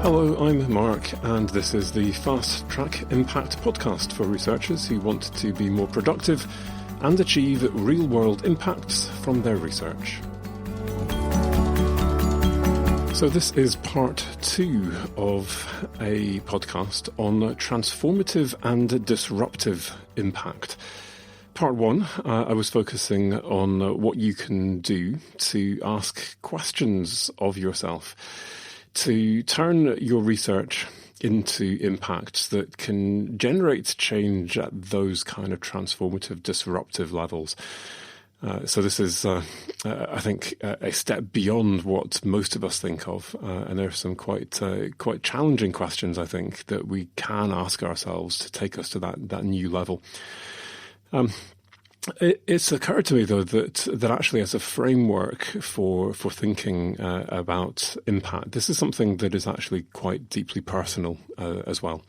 Hello, I'm Mark, and this is the Fast Track Impact podcast for researchers who want to be more productive and achieve real-world impacts from their research. So this is part 2 of a podcast on transformative and disruptive impact. Part 1, I was focusing on what you can do to ask questions of yourself, to turn your research into impacts that can generate change at those kind of transformative, disruptive levels. So this is, I think, a step beyond what most of us think of, and there are some quite challenging questions, I think, that we can ask ourselves to take us to that new level. It's occurred to me, though, that actually as a framework for thinking about impact, this is something that is actually quite deeply personal as well.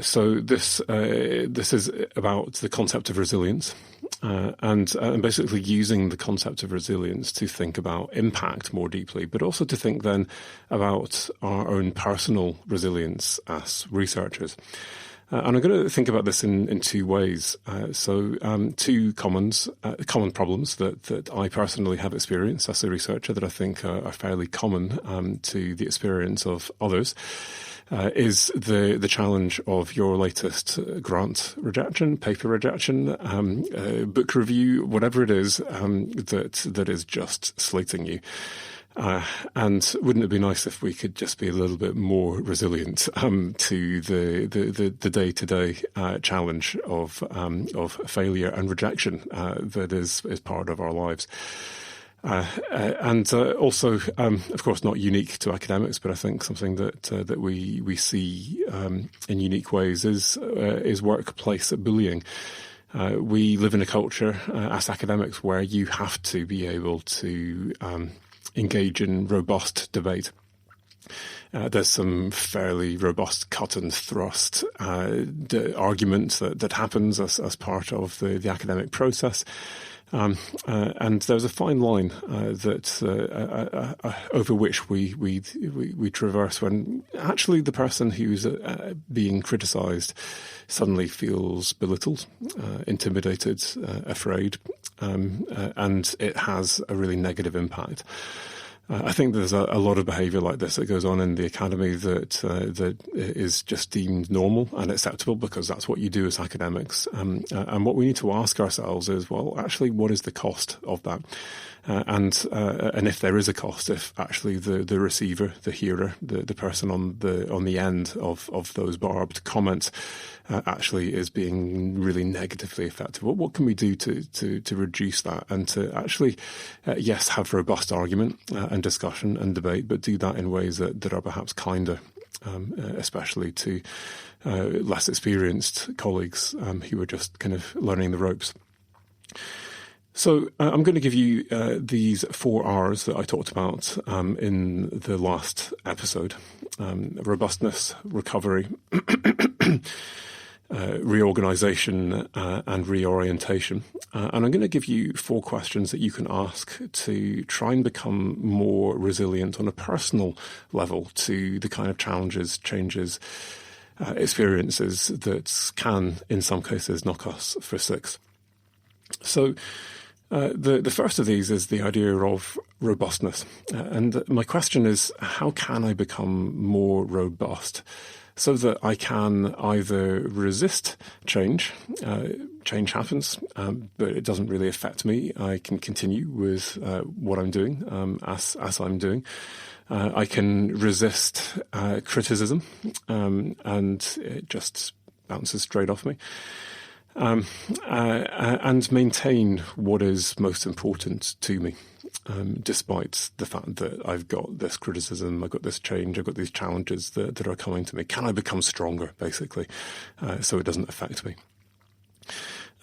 So this is about the concept of resilience, and basically using the concept of resilience to think about impact more deeply, but also to think then about our own personal resilience as researchers. And I'm going to think about this in two ways. Two common problems that I personally have experienced as a researcher that I think are fairly common to the experience of others. Is the challenge of your latest grant rejection, paper rejection, book review, whatever it is that is just slating you. And wouldn't it be nice if we could just be a little bit more resilient to the day-to-day challenge of failure and rejection that is part of our lives. And also, of course, not unique to academics, but I think something that we see in unique ways is workplace bullying. We live in a culture as academics where you have to be able to engage in robust debate. There's some fairly robust cut and thrust argument that happens as part of the academic process. And there's a fine line over which we traverse when actually the person who's being criticised suddenly feels belittled, intimidated, afraid, and it has a really negative impact. I think there's a lot of behaviour like this that goes on in the academy that is just deemed normal and acceptable because that's what you do as academics. And what we need to ask ourselves is, well, actually, what is the cost of that? And if there is a cost, if actually the receiver, the hearer, the person on the end of those barbed comments actually is being really negatively affected, what can we do to reduce that and to actually, yes, have robust argument and discussion and debate, but do that in ways that are perhaps kinder, especially to less experienced colleagues who are just kind of learning the ropes. So I'm going to give you these 4 R's that I talked about in the last episode: robustness, recovery, reorganization, and reorientation. And I'm going to give you 4 questions that you can ask to try and become more resilient on a personal level to the kind of challenges, changes, experiences that can, in some cases, knock us for 6. So the first of these is the idea of robustness. And my question is, how can I become more robust so that I can either resist change, change happens, but it doesn't really affect me. I can continue with what I'm doing as I'm doing. I can resist criticism, and it just bounces straight off me. And maintain what is most important to me, despite the fact that I've got this criticism, I've got this change, I've got these challenges that are coming to me. Can I become stronger, basically, so it doesn't affect me?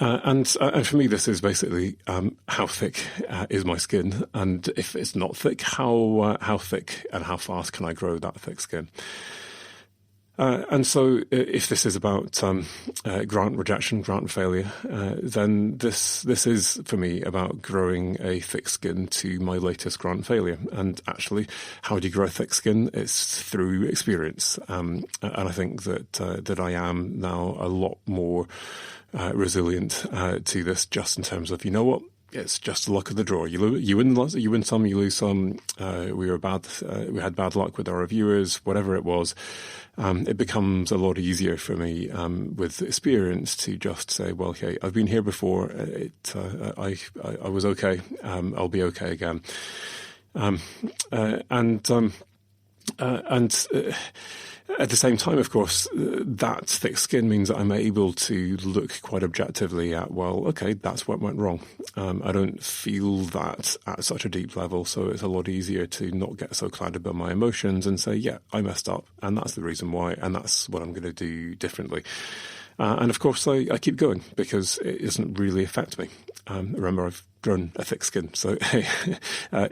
And for me, this is basically how thick is my skin, and if it's not thick, how thick and how fast can I grow that thick skin? And so if this is about grant rejection, grant failure, then this is, for me, about growing a thick skin to my latest grant failure. And actually, how do you grow a thick skin? It's through experience. And I think that I am now a lot more resilient to this, just in terms of, you know what? It's just the luck of the draw. You win some, you lose some. We had bad luck with our reviewers, whatever it was. It becomes a lot easier for me with experience to just say, well, okay, I've been here before. I was okay. I'll be okay again. At the same time, of course, that thick skin means that I'm able to look quite objectively at, well, okay, that's what went wrong. I don't feel that at such a deep level, so it's a lot easier to not get so clouded by my emotions and say, yeah, I messed up, and that's the reason why, and that's what I'm going to do differently. And of course, I keep going because it doesn't really affect me. Remember, I've grown a thick skin, so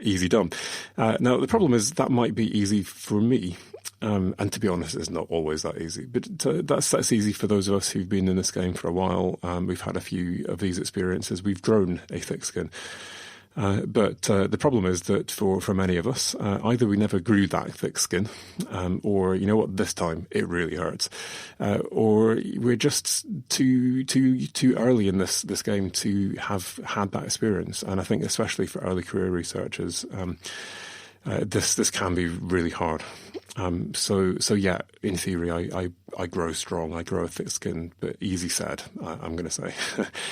easy done. Now, the problem is that might be easy for me. And to be honest, it's not always that easy. But that's easy for those of us who've been in this game for a while. We've had a few of these experiences. We've grown a thick skin. But the problem is that for many of us, either we never grew that thick skin, or, you know what, this time it really hurts, or we're just too early in this game to have had that experience. And I think especially for early career researchers, this can be really hard. So yeah, in theory, I grow strong, I grow a thick skin, but easy said, I'm going to say.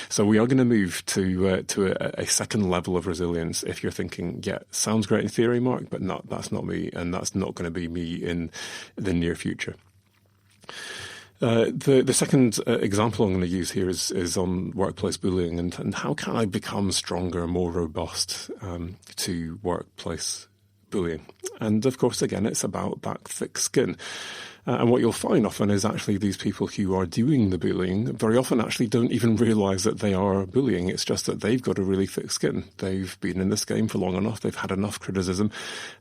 So we are going to move to a second level of resilience. If you're thinking, yeah, sounds great in theory, Mark, but no, that's not me, and that's not going to be me in the near future. The second example I'm going to use here is on workplace bullying, and how can I become stronger, more robust to workplace bullying. And of course, again, it's about that thick skin. And what you'll find often is actually these people who are doing the bullying very often actually don't even realize that they are bullying. It's just that they've got a really thick skin. They've been in this game for long enough. They've had enough criticism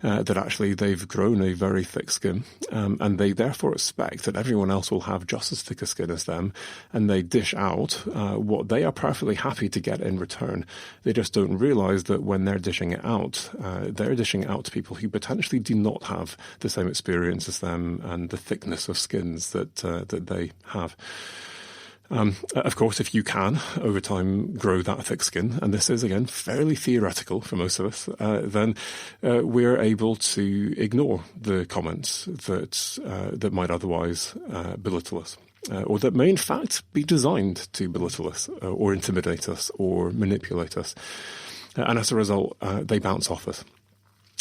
that actually they've grown a very thick skin. And they therefore expect that everyone else will have just as thick a skin as them. And they dish out what they are perfectly happy to get in return. They just don't realize that when they're dishing it out to people who potentially do not have the same experience as them and the thickness of skins that they have. Of course, if you can, over time, grow that thick skin, and this is, again, fairly theoretical for most of us, then we're able to ignore the comments that might otherwise belittle us. Or that may, in fact, be designed to belittle us, or intimidate us, or manipulate us. And as a result, they bounce off us.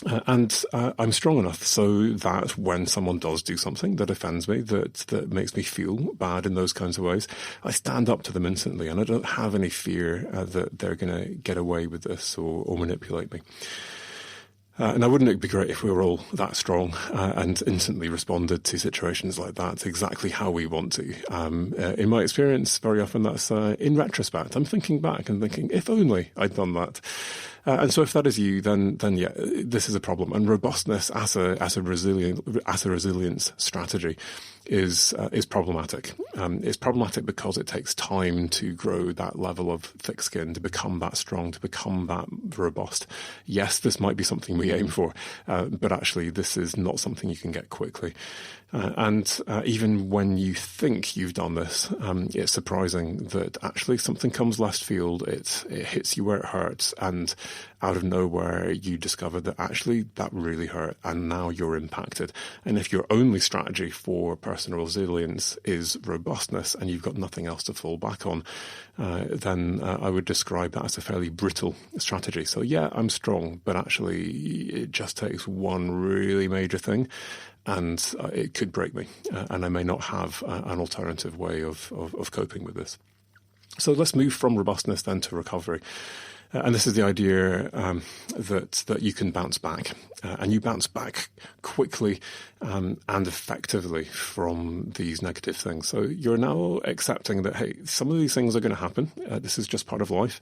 And I'm strong enough so that when someone does do something that offends me, that makes me feel bad in those kinds of ways, I stand up to them instantly, and I don't have any fear that they're going to get away with this or manipulate me. And wouldn't it be great if we were all that strong and instantly responded to situations like that exactly how we want to? In my experience, very often that's in retrospect. I'm thinking back and thinking, if only I'd done that. And so if that is you, then yeah, this is a problem. And robustness as a resilience strategy is problematic. It's problematic because it takes time to grow that level of thick skin, to become that strong, to become that robust. Yes, this might be something we aim for, but actually this is not something you can get quickly. And even when you think you've done this, it's surprising that actually something comes left field, it hits you where it hurts, and out of nowhere you discover that actually that really hurt, and now you're impacted. And if your only strategy for personal resilience is robustness, and you've got nothing else to fall back on, then I would describe that as a fairly brittle strategy. So yeah, I'm strong, but actually it just takes one really major thing, and it could break me, and I may not have an alternative way of coping with this. So let's move from robustness then to recovery. And this is the idea that you can bounce back, and you bounce back quickly and effectively from these negative things. So you're now accepting that, hey, some of these things are going to happen. This is just part of life,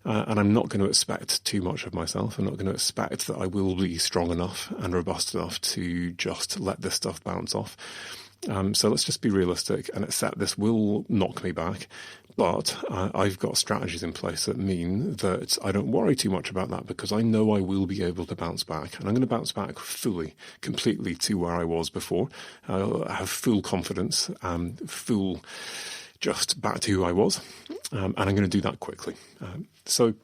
and I'm not going to expect too much of myself. I'm not going to expect that I will be strong enough and robust enough to just let this stuff bounce off. So let's just be realistic and accept this will knock me back. But I've got strategies in place that mean that I don't worry too much about that, because I know I will be able to bounce back. And I'm going to bounce back fully, completely to where I was before. I'll have full confidence, full just back to who I was. And I'm going to do that quickly. So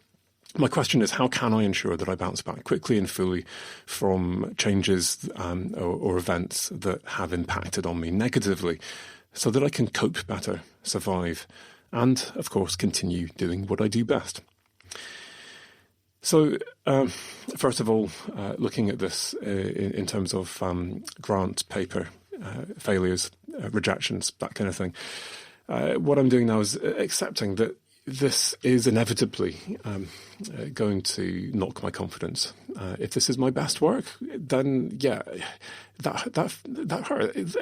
my question is, how can I ensure that I bounce back quickly and fully from changes or events that have impacted on me negatively, so that I can cope better, survive, and, of course, continue doing what I do best? So, first of all, looking at this in terms of grant paper failures, rejections, that kind of thing, what I'm doing now is accepting that this is inevitably going to knock my confidence. If this is my best work, then yeah, that hurts.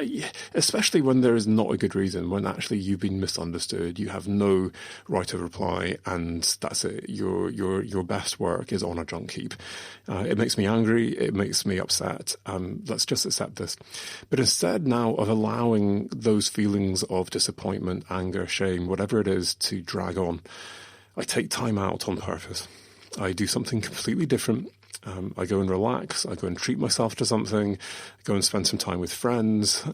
Especially when there is not a good reason, when actually you've been misunderstood, you have no right of reply, and that's it. Your best work is on a junk heap. It makes me angry. It makes me upset. Let's just accept this. But instead now of allowing those feelings of disappointment, anger, shame, whatever it is, to drag on, I take time out on purpose. I do something completely different. I go and relax. I go and treat myself to something. I go and spend some time with friends.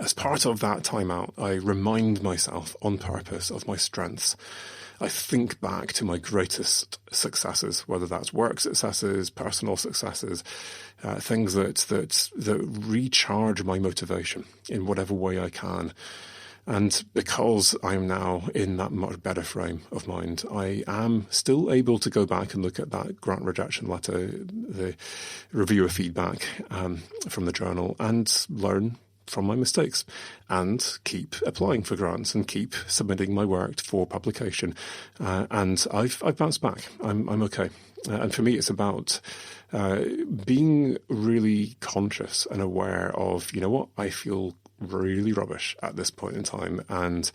As part of that time out, I remind myself on purpose of my strengths. I think back to my greatest successes, whether that's work successes, personal successes, things that recharge my motivation in whatever way I can. And because I'm now in that much better frame of mind, I am still able to go back and look at that grant rejection letter, the reviewer feedback from the journal, and learn from my mistakes, and keep applying for grants and keep submitting my work for publication. And I've bounced back. I'm okay. And for me, it's about being really conscious and aware of, you know what, I feel really rubbish at this point in time, and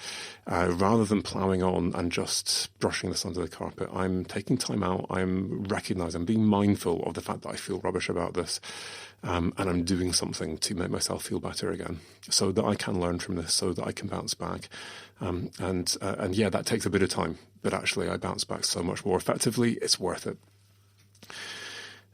rather than ploughing on and just brushing this under the carpet, I'm taking time out. I'm recognizing, I'm being mindful of the fact that I feel rubbish about this, and I'm doing something to make myself feel better again, so that I can learn from this, so that I can bounce back. And yeah, that takes a bit of time, but actually I bounce back so much more effectively. It's worth it.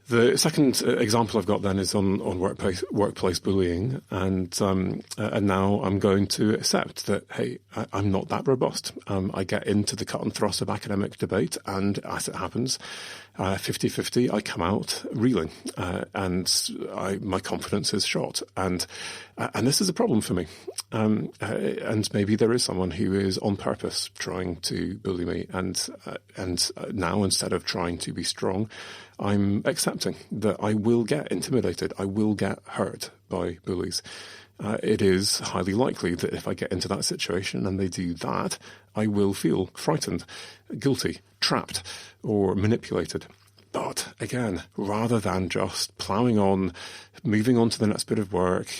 The second example I've got then is on workplace bullying, and now I'm going to accept that, hey, I'm not that robust. I get into the cut and thrust of academic debate, and as it happens, 50-50, I come out reeling, and my confidence is shot, and this is a problem for me. And maybe there is someone who is on purpose trying to bully me, and now, instead of trying to be strong, I'm accepting that I will get intimidated. I will get hurt by bullies. It is highly likely that if I get into that situation and they do that, I will feel frightened, guilty, trapped, or manipulated. But again, rather than just ploughing on, moving on to the next bit of work,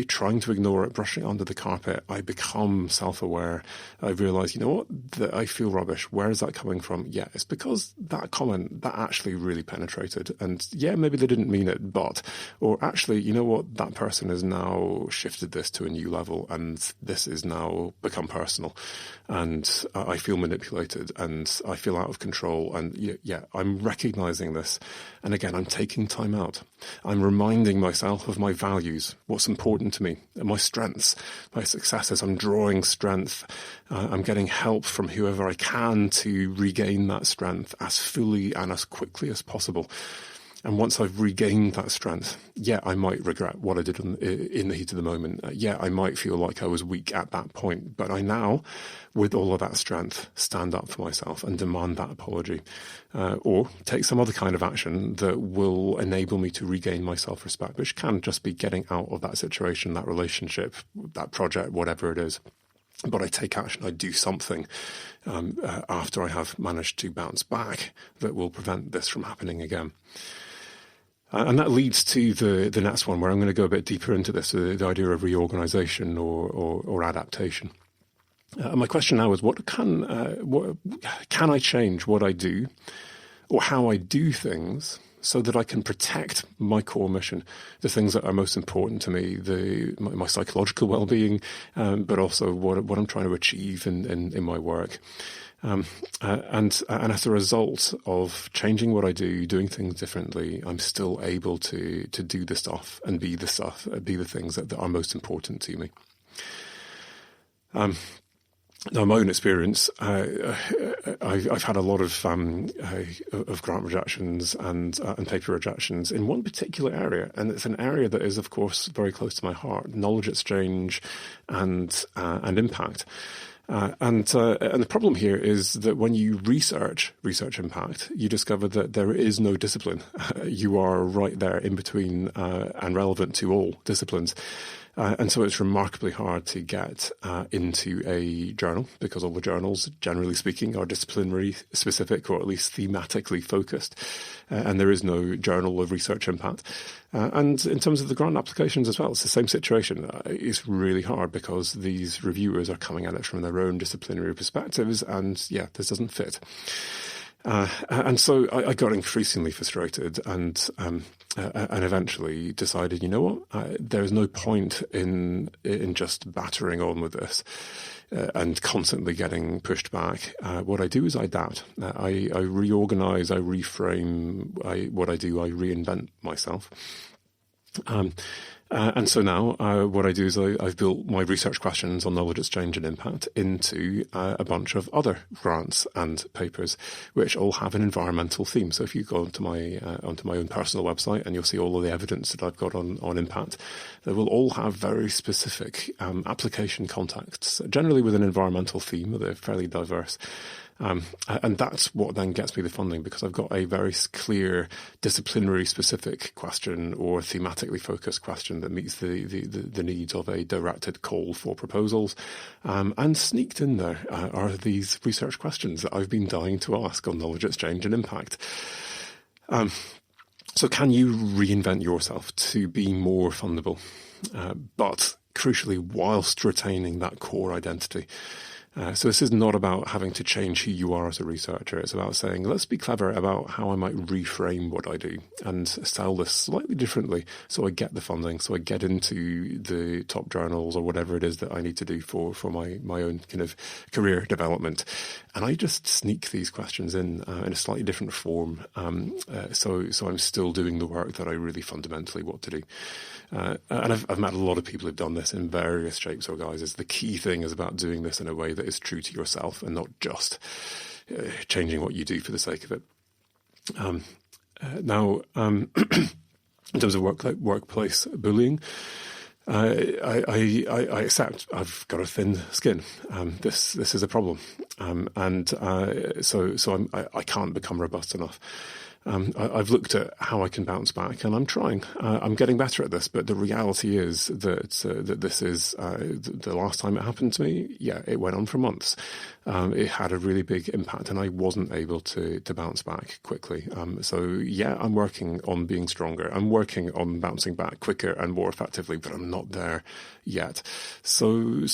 trying to ignore it, brushing it under the carpet, I become self-aware. I realise, you know what, that I feel rubbish. Where is that coming from? Yeah, it's because that comment, that actually really penetrated. And yeah, maybe they didn't mean it, but, or actually, you know what, that person has now shifted this to a new level, and this is now become personal. And I feel manipulated, and I feel out of control. And yeah, I'm recognising this. And again, I'm taking time out. I'm reminding myself of my values, what's important to me, my strengths, my successes. I'm drawing strength. I'm getting help from whoever I can to regain that strength as fully and as quickly as possible. And once I've regained that strength, yeah, I might regret what I did in the heat of the moment. Yeah, I might feel like I was weak at that point. But I now, with all of that strength, stand up for myself and demand that apology. Or take some other kind of action that will enable me to regain my self-respect, which can just be getting out of that situation, that relationship, that project, whatever it is. But I take action, I do something after I have managed to bounce back that will prevent this from happening again. And that leads to the next one, where I'm going to go a bit deeper into this, the idea of reorganization or adaptation. My question now is, what can I change what I do, or how I do things, so that I can protect my core mission, the things that are most important to me, my psychological well-being, but also what I'm trying to achieve in my work. And as a result of changing what I do, doing things differently, I'm still able to do the stuff and be the things that are most important to me. Now, in my own experience, I've had a lot of grant rejections and paper rejections in one particular area, and it's an area that is, of course, very close to my heart: knowledge exchange and impact. And the problem here is that when you research impact, you discover that there is no discipline. You are right there in between and relevant to all disciplines. And so it's remarkably hard to get into a journal, because all the journals, generally speaking, are disciplinary specific, or at least thematically focused. And there is no journal of research impact. And in terms of the grant applications as well, it's the same situation. It's really hard because these reviewers are coming at it from their own disciplinary perspectives, and this doesn't fit. And so I got increasingly frustrated and eventually decided, you know what, there's no point in just battering on with this and constantly getting pushed back. What I do is I adapt. I reorganize, I reframe what I do, I reinvent myself. And so now what I do is I've built my research questions on knowledge exchange and impact into a bunch of other grants and papers, which all have an environmental theme. So if you go onto my own personal website, and you'll see all of the evidence that I've got on impact, they will all have very specific application contexts, generally with an environmental theme. They're fairly diverse. And that's what then gets me the funding, because I've got a very clear disciplinary specific question or thematically focused question that meets the needs of a directed call for proposals. And sneaked in there are these research questions that I've been dying to ask on knowledge exchange and impact. So can you reinvent yourself to be more fundable, but crucially whilst retaining that core identity? So this is not about having to change who you are as a researcher. It's about saying, let's be clever about how I might reframe what I do and sell this slightly differently so I get the funding, so I get into the top journals or whatever it is that I need to do for my own kind of career development. And I just sneak these questions in a slightly different form. So I'm still doing the work that I really fundamentally want to do. And I've met a lot of people who've done this in various shapes or guises. The key thing is about doing this in a way that is true to yourself and not just changing what you do for the sake of it. Now, in terms of workplace bullying, I accept I've got a thin skin. This is a problem, so I can't become robust enough. I've looked at how I can bounce back, and I'm trying. I'm getting better at this, but the reality is that this is the last time it happened to me. Yeah, it went on for months. It had a really big impact, and I wasn't able to bounce back quickly. So yeah, I'm working on being stronger. I'm working on bouncing back quicker and more effectively, but I'm not there yet. So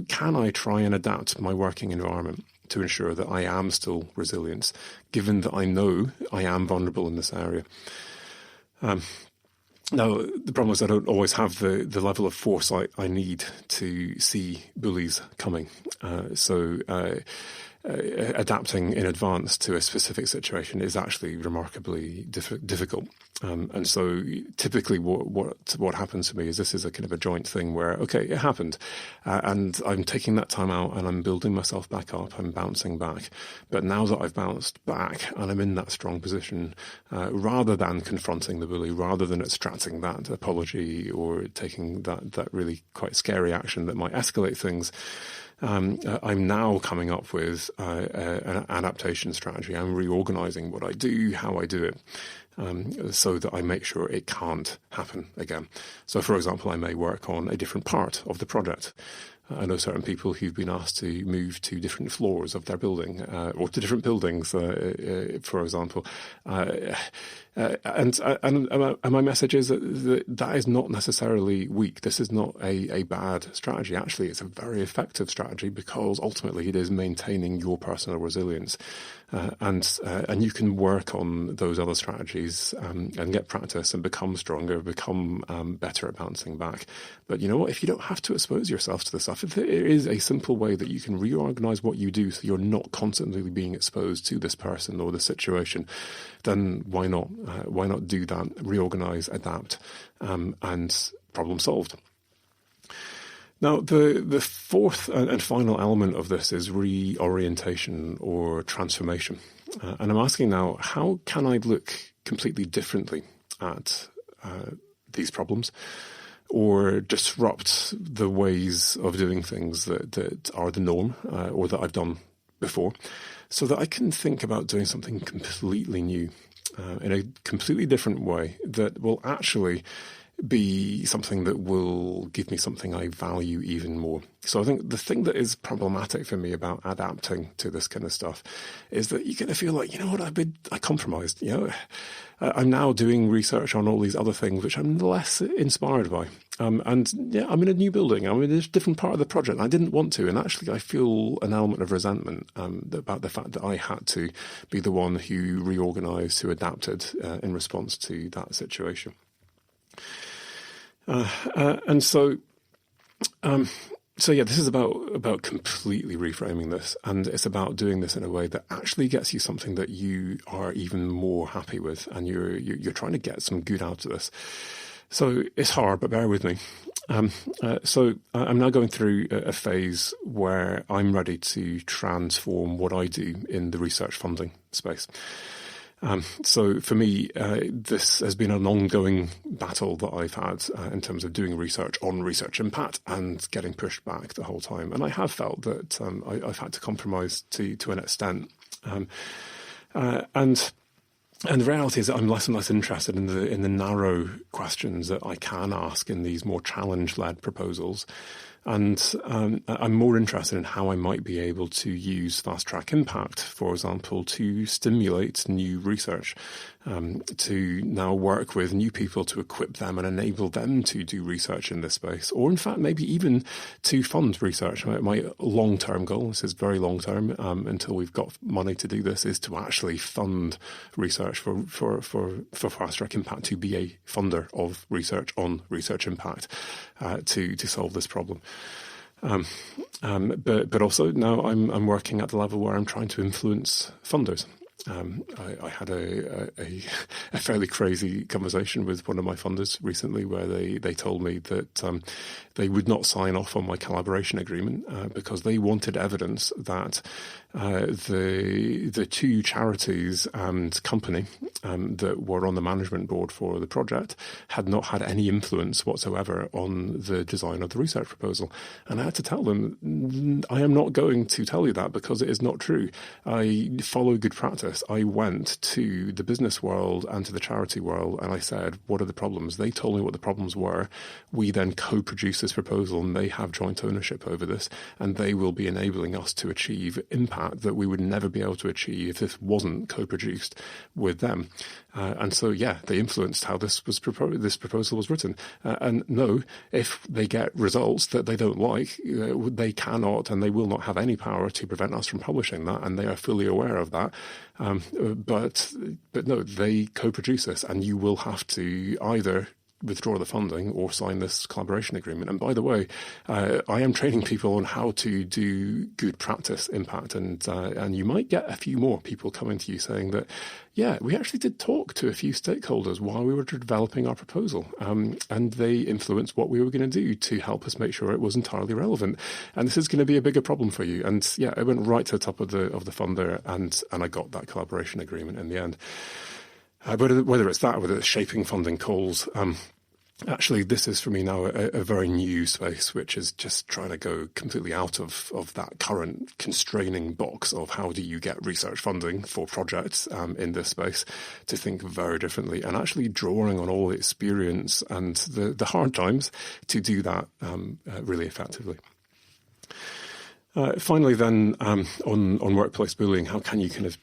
can I try and adapt my working environment to ensure that I am still resilient, given that I know I am vulnerable in this area? Now, the problem is I don't always have the level of foresight I need to see bullies coming. So adapting in advance to a specific situation is actually remarkably difficult. And so typically what happens to me is this is a kind of a joint thing where, okay, it happened, and I'm taking that time out and I'm building myself back up, I'm bouncing back. But now that I've bounced back and I'm in that strong position, rather than confronting the bully, rather than extracting that apology or taking that really quite scary action that might escalate things, I'm now coming up with an adaptation strategy. I'm reorganizing what I do, how I do it, so that I make sure it can't happen again. So, for example, I may work on a different part of the project. I know certain people who've been asked to move to different floors of their building, or to different buildings, for example. And my message is that is not necessarily weak. This is not a bad strategy. Actually, it's a very effective strategy, because ultimately it is maintaining your personal resilience. And you can work on those other strategies and get practice and become stronger, become better at bouncing back. But you know what? If you don't have to expose yourself to this stuff, if there is a simple way that you can reorganize what you do so you're not constantly being exposed to this person or the situation, then why not? Why not do that? Reorganize, adapt, and problem solved. Now, the fourth and final element of this is reorientation or transformation. And I'm asking now, how can I look completely differently at these problems, or disrupt the ways of doing things that are the norm, or that I've done before, so that I can think about doing something completely new, in a completely different way that will actually be something that will give me something I value even more. So I think the thing that is problematic for me about adapting to this kind of stuff is that you kind of feel like, you know what, I compromised. I'm now doing research on all these other things which I'm less inspired by. And yeah, I'm in a new building. I'm in a different part of the project. I didn't want to, and actually I feel an element of resentment about the fact that I had to be the one who reorganised, who adapted in response to that situation. And so yeah, this is about completely reframing this, and it's about doing this in a way that actually gets you something that you are even more happy with, and you're trying to get some good out of this. So it's hard, but bear with me. So I'm now going through a phase where I'm ready to transform what I do in the research funding space. So for me, this has been an ongoing battle that I've had in terms of doing research on research impact and getting pushed back the whole time. And I have felt that I've had to compromise to an extent. And the reality is that I'm less and less interested in the narrow questions that I can ask in these more challenge-led proposals. And I'm more interested in how I might be able to use fast-track impact, for example, to stimulate new research, to now work with new people to equip them and enable them to do research in this space, or in fact maybe even to fund research. My long-term goal, this is very long-term, until we've got money to do this, is to actually fund research for fast-track impact, to be a funder of research on research impact, to solve this problem. But also now I'm working at the level where I'm trying to influence funders. I had a fairly crazy conversation with one of my funders recently, where they told me that they would not sign off on my collaboration agreement because they wanted evidence that the two charities and company that were on the management board for the project had not had any influence whatsoever on the design of the research proposal. And I had to tell them, I am not going to tell you that, because it is not true. I follow good practice. I went to the business world and to the charity world, and I said, what are the problems? They told me what the problems were. We then co-produced this proposal, and they have joint ownership over this, and they will be enabling us to achieve impact that we would never be able to achieve if this wasn't co-produced with them. And so, yeah, they influenced how this proposal was written. And no, if they get results that they don't like, they cannot and they will not have any power to prevent us from publishing that, and they are fully aware of that. But no, they co-produce this, and you will have to either withdraw the funding or sign this collaboration agreement. And by the way, I am training people on how to do good practice impact, and you might get a few more people coming to you saying that, yeah, we actually did talk to a few stakeholders while we were developing our proposal, and they influenced what we were going to do to help us make sure it was entirely relevant. And this is going to be a bigger problem for you. And yeah, I went right to the top of the funder, and I got that collaboration agreement in the end. Whether it's that, whether it's shaping funding calls, actually, this is for me now a very new space, which is just trying to go completely out of that current constraining box of how do you get research funding for projects in this space, to think very differently, and actually drawing on all the experience and the hard times to do that really effectively. Finally, then, on workplace bullying, how can you kind of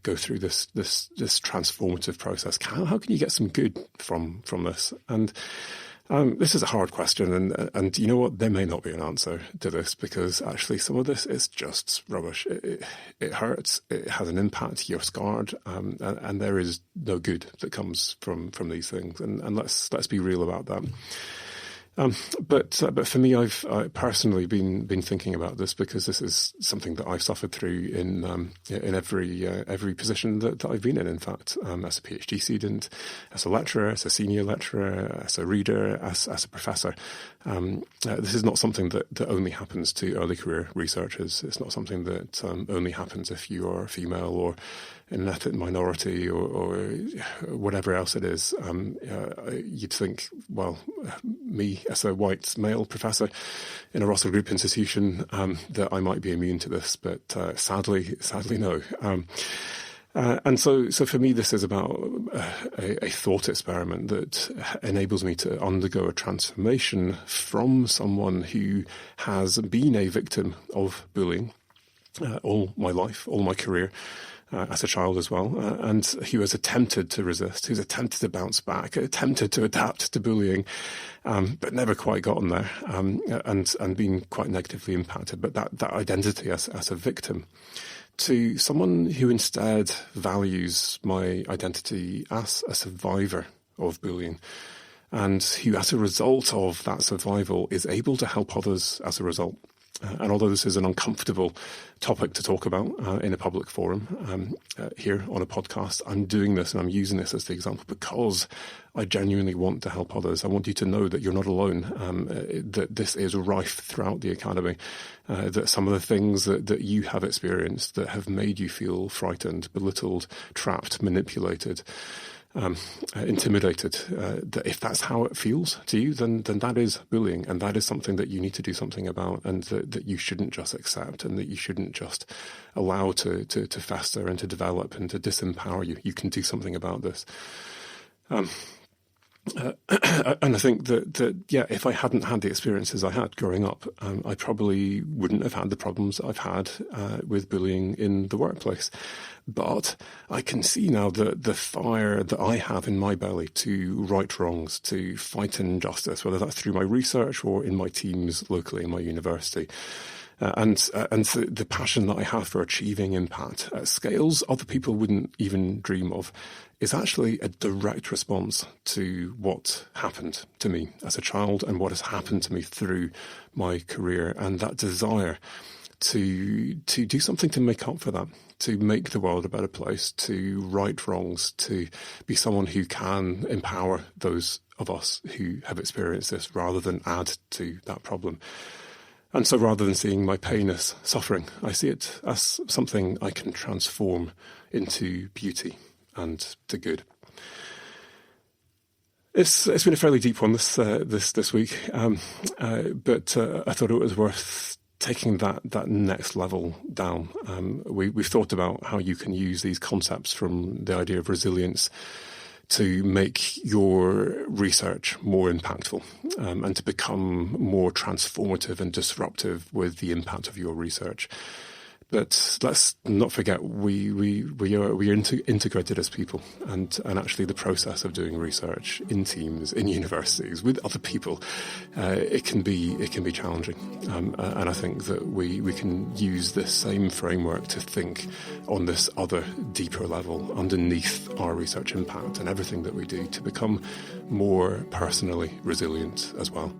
go through this transformative process? How can you get some good from this? And this is a hard question, and you know what? There may not be an answer to this, because actually some of this is just rubbish. It hurts. It has an impact. You're scarred, and there is no good that comes from these things. And let's be real about that. But for me, I've personally been thinking about this, because this is something that I've suffered through in every position that I've been in. In fact, as a PhD student, as a lecturer, as a senior lecturer, as a reader, as a professor. This is not something that only happens to early career researchers. It's not something that only happens if you are female or an ethnic minority or whatever else it is. You'd think, well, me as a white male professor in a Russell Group institution, that I might be immune to this, but sadly no. And so for me, this is about a thought experiment that enables me to undergo a transformation from someone who has been a victim of bullying all my life, all my career, as a child as well, and who has attempted to resist, who's attempted to bounce back, attempted to adapt to bullying, but never quite gotten there, and been quite negatively impacted. But that identity as a victim, to someone who instead values my identity as a survivor of bullying, and who, as a result of that survival, is able to help others as a result. And although this is an uncomfortable topic to talk about in a public forum here on a podcast, I'm doing this and I'm using this as the example because I genuinely want to help others. I want you to know that you're not alone, that this is rife throughout the academy, that some of the things that you have experienced that have made you feel frightened, belittled, trapped, manipulated, intimidated, that if that's how it feels to you, then that is bullying, and that is something that you need to do something about, and that you shouldn't just accept, and that you shouldn't just allow to fester and to develop and to disempower you. You can do something about this. And I think that if I hadn't had the experiences I had growing up, I probably wouldn't have had the problems I've had with bullying in the workplace. But I can see now the fire that I have in my belly to right wrongs, to fight injustice, whether that's through my research or in my teams locally in my university. And the passion that I have for achieving impact at scales other people wouldn't even dream of is actually a direct response to what happened to me as a child and what has happened to me through my career, and that desire to do something to make up for that, to make the world a better place, to right wrongs, to be someone who can empower those of us who have experienced this rather than add to that problem. And so rather than seeing my pain as suffering, I see it as something I can transform into beauty and to good. It's been a fairly deep one this week, but I thought it was worth taking that next level down. We've thought about how you can use these concepts from the idea of resilience to make your research more impactful, and to become more transformative and disruptive with the impact of your research. But let's not forget we are integrated as people, and actually the process of doing research in teams, in universities, with other people, it can be challenging. And I think that we can use this same framework to think on this other deeper level underneath our research impact and everything that we do to become more personally resilient as well.